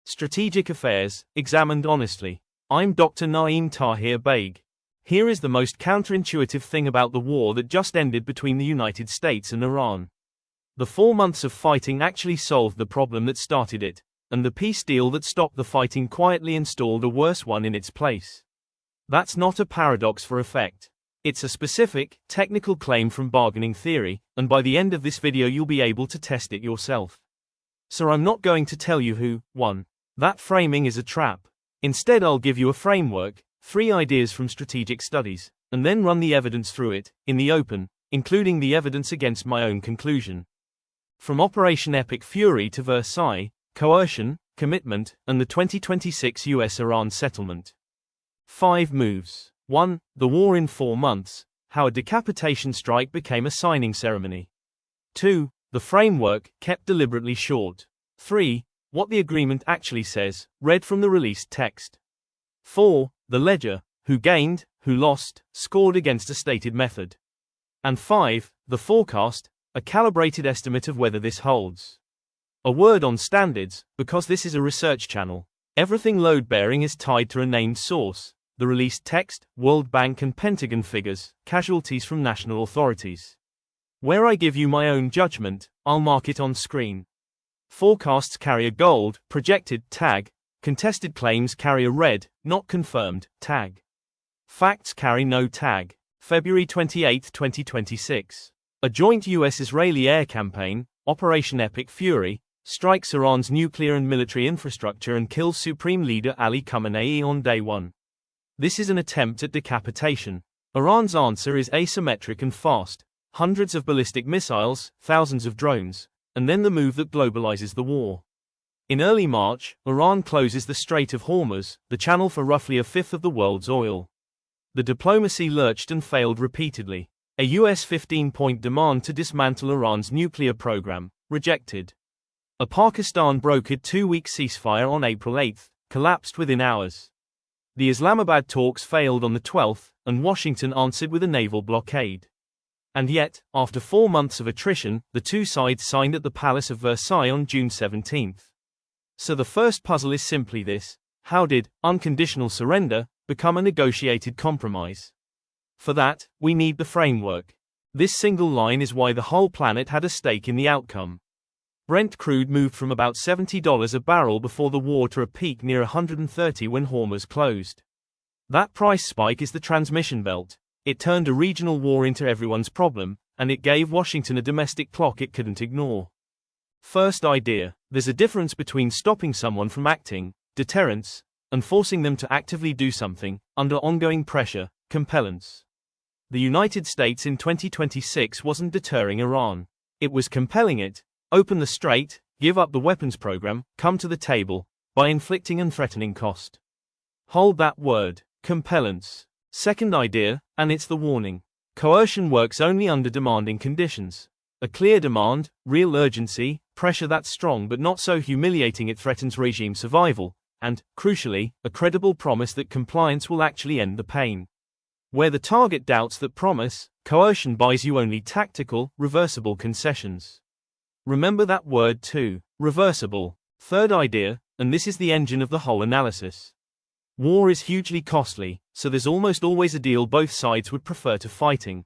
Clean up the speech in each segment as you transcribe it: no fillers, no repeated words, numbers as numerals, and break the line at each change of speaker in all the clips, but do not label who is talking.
Strategic Affairs, Examined Honestly. I'm Dr. Naim Tahir Baig. Here is the most counterintuitive thing about the war that just ended between the United States and Iran. The 4 months of fighting actually solved the problem that started it, and the peace deal that stopped the fighting quietly installed a worse one in its place. That's not a paradox for effect. It's a specific, technical claim from bargaining theory, and by the end of this video you'll be able to test it yourself. So I'm not going to tell you who won. That framing is a trap. Instead I'll give you a framework, 3 ideas from strategic studies, and then run the evidence through it, in the open, including the evidence against my own conclusion. From Operation Epic Fury to Versailles, coercion, commitment, and the 2026 US-Iran settlement. 5 moves. 1. The war in 4 months, how a decapitation strike became a signing ceremony. 2. The framework, kept deliberately short. 3. What the agreement actually says, read from the released text. 4. The ledger, who gained, who lost, scored against a stated method. And 5. The forecast, a calibrated estimate of whether this holds. A word on standards, because this is a research channel. Everything load-bearing is tied to a named source, the released text, World Bank and Pentagon figures, casualties from national authorities. Where I give you my own judgment, I'll mark it on screen. Forecasts carry a gold, projected, tag. Contested claims carry a red, not confirmed, tag. Facts carry no tag. February 28, 2026. A joint US-Israeli air campaign, Operation Epic Fury, strikes Iran's nuclear and military infrastructure and kills Supreme Leader Ali Khamenei on day 1. This is an attempt at decapitation. Iran's answer is asymmetric and fast. Hundreds of ballistic missiles, thousands of drones, and then the move that globalizes the war. In early March, Iran closes the Strait of Hormuz, the channel for roughly a fifth of the world's oil. The diplomacy lurched and failed repeatedly. A US 15-point demand to dismantle Iran's nuclear program, rejected. A Pakistan-brokered 2-week ceasefire on April 8, collapsed within hours. The Islamabad talks failed on the 12th, and Washington answered with a naval blockade. And yet, after 4 months of attrition, the two sides signed at the Palace of Versailles on June 17. So the first puzzle is simply this: how did unconditional surrender become a negotiated compromise? For that, we need the framework. This single line is why the whole planet had a stake in the outcome. Brent crude moved from about $70 a barrel before the war to a peak near $130 when Hormuz closed. That price spike is the transmission belt. It turned a regional war into everyone's problem, and it gave Washington a domestic clock it couldn't ignore. First idea: there's a difference between stopping someone from acting, deterrence, and forcing them to actively do something, under ongoing pressure, compellence. The United States in 2026 wasn't deterring Iran. It was compelling it: open the strait, give up the weapons program, come to the table, by inflicting and threatening cost. Hold that word, compellence. Second idea, and it's the warning. Coercion works only under demanding conditions. A clear demand, real urgency, pressure that's strong but not so humiliating it threatens regime survival, and, crucially, a credible promise that compliance will actually end the pain. Where the target doubts that promise, coercion buys you only tactical, reversible concessions. Remember that word too, reversible. Third idea, and this is the engine of the whole analysis. War is hugely costly, so there's almost always a deal both sides would prefer to fighting.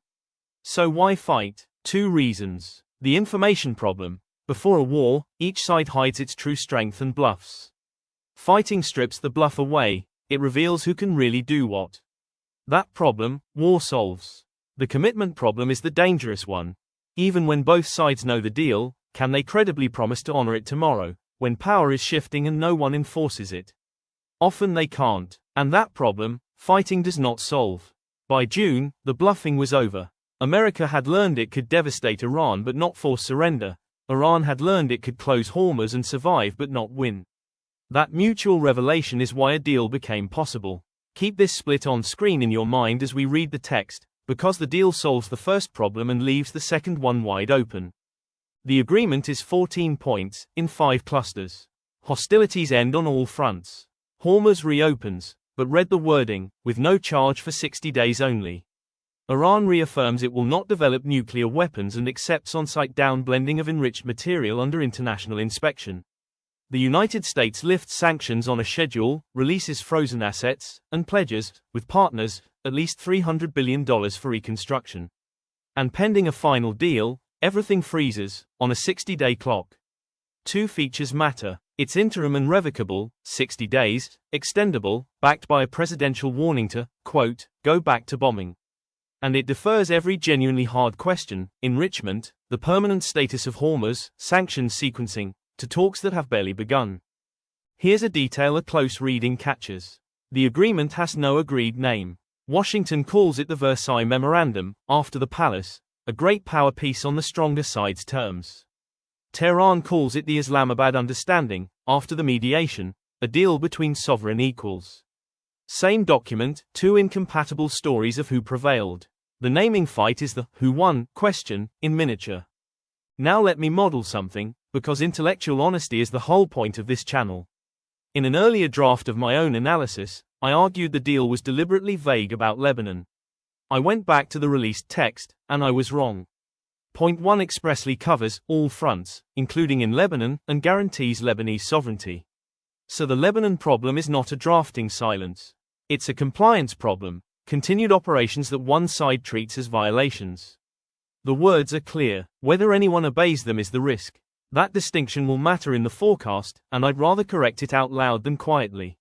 So why fight? 2 reasons. The information problem. Before a war, each side hides its true strength and bluffs. Fighting strips the bluff away, it reveals who can really do what. That problem, war solves. The commitment problem is the dangerous one. Even when both sides know the deal, can they credibly promise to honor it tomorrow, when power is shifting and no one enforces it? Often they can't, and that problem, fighting does not solve. By June, the bluffing was over. America had learned it could devastate Iran but not force surrender. Iran had learned it could close Hormuz and survive but not win. That mutual revelation is why a deal became possible. Keep this split on screen in your mind as we read the text, because the deal solves the first problem and leaves the second one wide open. The agreement is 14 points, in 5 clusters. Hostilities end on all fronts. Hormuz reopens, but read the wording, with no charge for 60 days only. Iran reaffirms it will not develop nuclear weapons and accepts on-site downblending of enriched material under international inspection. The United States lifts sanctions on a schedule, releases frozen assets, and pledges, with partners, at least $300 billion for reconstruction. And pending a final deal, everything freezes, on a 60-day clock. Two features matter. It's interim and revocable, 60 days, extendable, backed by a presidential warning to, quote, go back to bombing. And it defers every genuinely hard question, enrichment, the permanent status of Hormuz, sanctions sequencing, to talks that have barely begun. Here's a detail a close reading catches. The agreement has no agreed name. Washington calls it the Versailles Memorandum, after the palace, a great power peace on the stronger side's terms. Tehran calls it the Islamabad Understanding, after the mediation, a deal between sovereign equals. Same document, two incompatible stories of who prevailed. The naming fight is the who won question, in miniature. Now let me model something, because intellectual honesty is the whole point of this channel. In an earlier draft of my own analysis, I argued the deal was deliberately vague about Lebanon. I went back to the released text, and I was wrong. Point 1 expressly covers all fronts, including in Lebanon, and guarantees Lebanese sovereignty. So the Lebanon problem is not a drafting silence. It's a compliance problem, continued operations that one side treats as violations. The words are clear, whether anyone obeys them is the risk. That distinction will matter in the forecast, and I'd rather correct it out loud than quietly.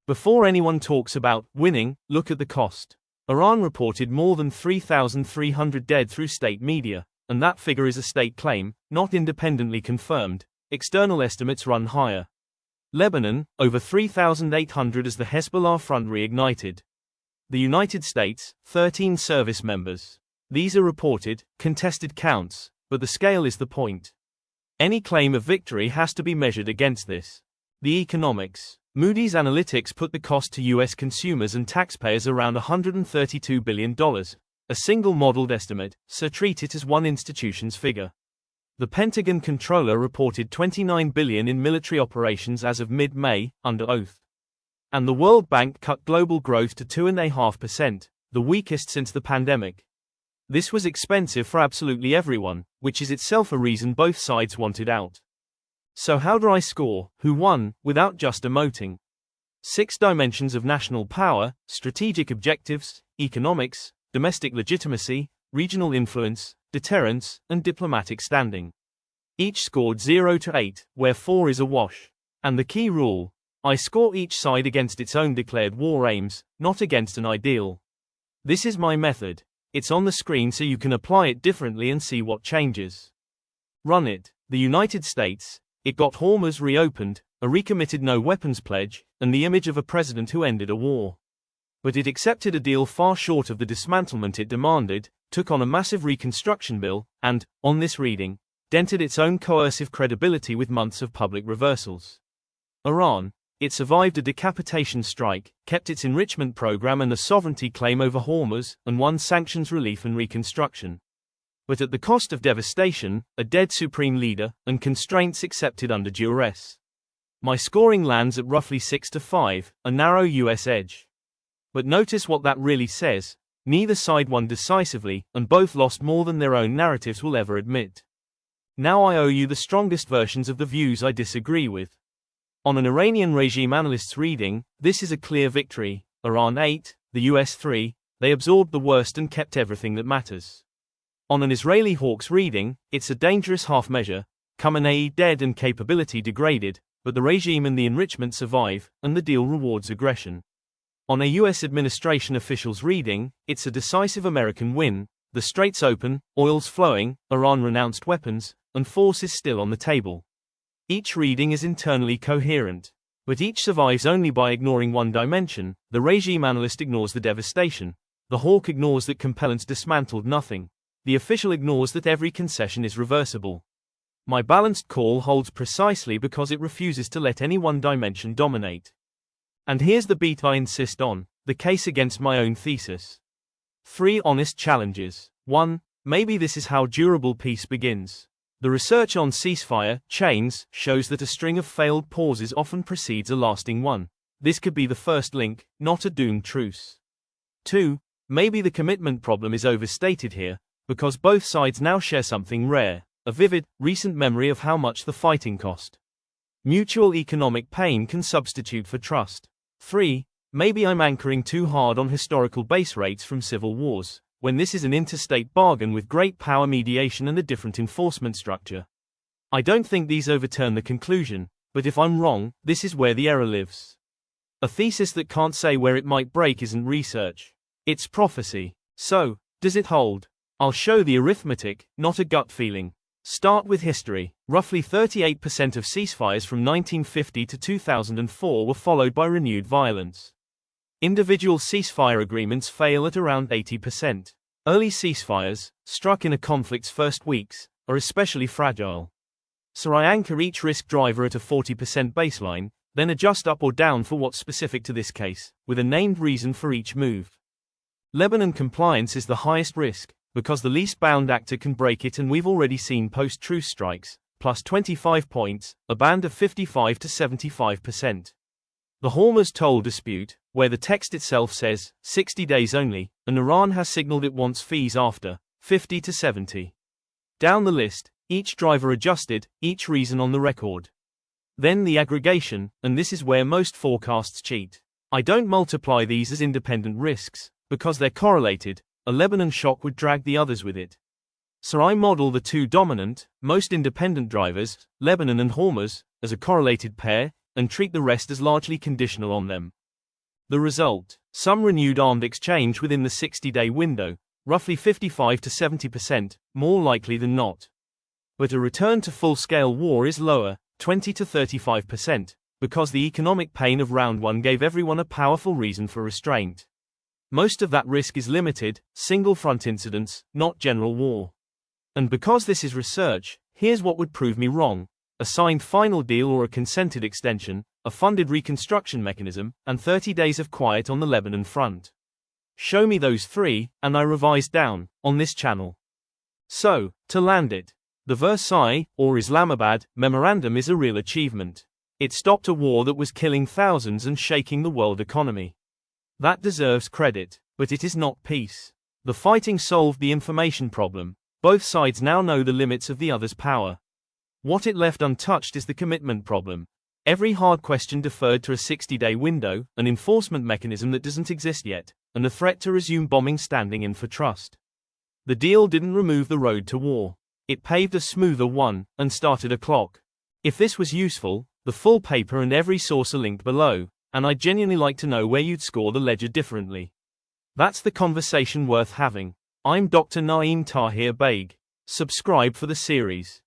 Before anyone talks about winning, look at the cost. Iran reported more than 3,300 dead through state media, and that figure is a state claim, not independently confirmed. External estimates run higher. Lebanon, over 3,800 as the Hezbollah front reignited. The United States, 13 service members. These are reported, contested counts, but the scale is the point. Any claim of victory has to be measured against this. The economics. Moody's Analytics put the cost to U.S. consumers and taxpayers around $132 billion. A single modeled estimate, so treat it as one institution's figure. The Pentagon Comptroller reported $29 billion in military operations as of mid-May, under oath. And the World Bank cut global growth to 2.5%, the weakest since the pandemic. This was expensive for absolutely everyone, which is itself a reason both sides wanted out. So how do I score, who won, without just emoting? 6 dimensions of national power, strategic objectives, economics, domestic legitimacy, regional influence, deterrence, and diplomatic standing. Each scored 0 to 8, where 4 is a wash. And the key rule: I score each side against its own declared war aims, not against an ideal. This is my method. It's on the screen so you can apply it differently and see what changes. Run it. The United States. It got Hormuz reopened, a recommitted no-weapons pledge, and the image of a president who ended a war. But it accepted a deal far short of the dismantlement it demanded, took on a massive reconstruction bill, and, on this reading, dented its own coercive credibility with months of public reversals. Iran. It survived a decapitation strike, kept its enrichment program and a sovereignty claim over Hormuz, and won sanctions relief and reconstruction. But at the cost of devastation, a dead supreme leader, and constraints accepted under duress. My scoring lands at roughly 6 to 5, a narrow US edge. But notice what that really says: neither side won decisively, and both lost more than their own narratives will ever admit. Now I owe you the strongest versions of the views I disagree with. On an Iranian regime analyst's reading, this is a clear victory. Iran 8, the US 3, they absorbed the worst and kept everything that matters. On an Israeli hawk's reading, it's a dangerous half measure. Khamenei dead and capability degraded, but the regime and the enrichment survive, and the deal rewards aggression. On a US administration official's reading, it's a decisive American win. The straits open, oil's flowing, Iran renounced weapons, and force is still on the table. Each reading is internally coherent, but each survives only by ignoring one dimension. The regime analyst ignores the devastation. The hawk ignores that Compellence dismantled nothing. The official ignores that every concession is reversible. My balanced call holds precisely because it refuses to let any one dimension dominate. And here's the beat I insist on: the case against my own thesis. 3 honest challenges. 1. Maybe this is how durable peace begins. The research on ceasefire chains shows that a string of failed pauses often precedes a lasting one. This could be the first link, not a doomed truce. 2. Maybe the commitment problem is overstated here, because both sides now share something rare: a vivid, recent memory of how much the fighting cost. Mutual economic pain can substitute for trust. 3. Maybe I'm anchoring too hard on historical base rates from civil wars, when this is an interstate bargain with great power mediation and a different enforcement structure. I don't think these overturn the conclusion, but if I'm wrong, this is where the error lives. A thesis that can't say where it might break isn't research. It's prophecy. So, does it hold? I'll show the arithmetic, not a gut feeling. Start with history. Roughly 38% of ceasefires from 1950 to 2004 were followed by renewed violence. Individual ceasefire agreements fail at around 80%. Early ceasefires, struck in a conflict's first weeks, are especially fragile. So I anchor each risk driver at a 40% baseline, then adjust up or down for what's specific to this case, with a named reason for each move. Lebanon compliance is the highest risk, because the least bound actor can break it, and we've already seen post-truce strikes, plus 25 points, a band of 55 to 75%. The Hormuz toll dispute, where the text itself says 60 days only, and Iran has signaled it wants fees after 50 to 70. Down the list, each driver adjusted, each reason on the record. Then the aggregation, and this is where most forecasts cheat. I don't multiply these as independent risks, because they're correlated. A Lebanon shock would drag the others with it. So I model the two dominant, most independent drivers, Lebanon and Hormuz, as a correlated pair, and treat the rest as largely conditional on them. The result: some renewed armed exchange within the 60-day window, roughly 55 to 70%, more likely than not. But a return to full-scale war is lower, 20 to 35%, because the economic pain of round one gave everyone a powerful reason for restraint. Most of that risk is limited, single-front incidents, not general war. And because this is research, here's what would prove me wrong: a signed final deal or a consented extension, a funded reconstruction mechanism, and 30 days of quiet on the Lebanon front. Show me those three, and I revise down, on this channel. So, to land it, the Versailles, or Islamabad, memorandum is a real achievement. It stopped a war that was killing thousands and shaking the world economy. That deserves credit, but it is not peace. The fighting solved the information problem. Both sides now know the limits of the other's power. What it left untouched is the commitment problem. Every hard question deferred to a 60-day window, an enforcement mechanism that doesn't exist yet, and a threat to resume bombing standing in for trust. The deal didn't remove the road to war. It paved a smoother one, and started a clock. If this was useful, the full paper and every source are linked below, and I'd genuinely like to know where you'd score the ledger differently. That's the conversation worth having. I'm Dr. Naim Tahir Baig. Subscribe for the series.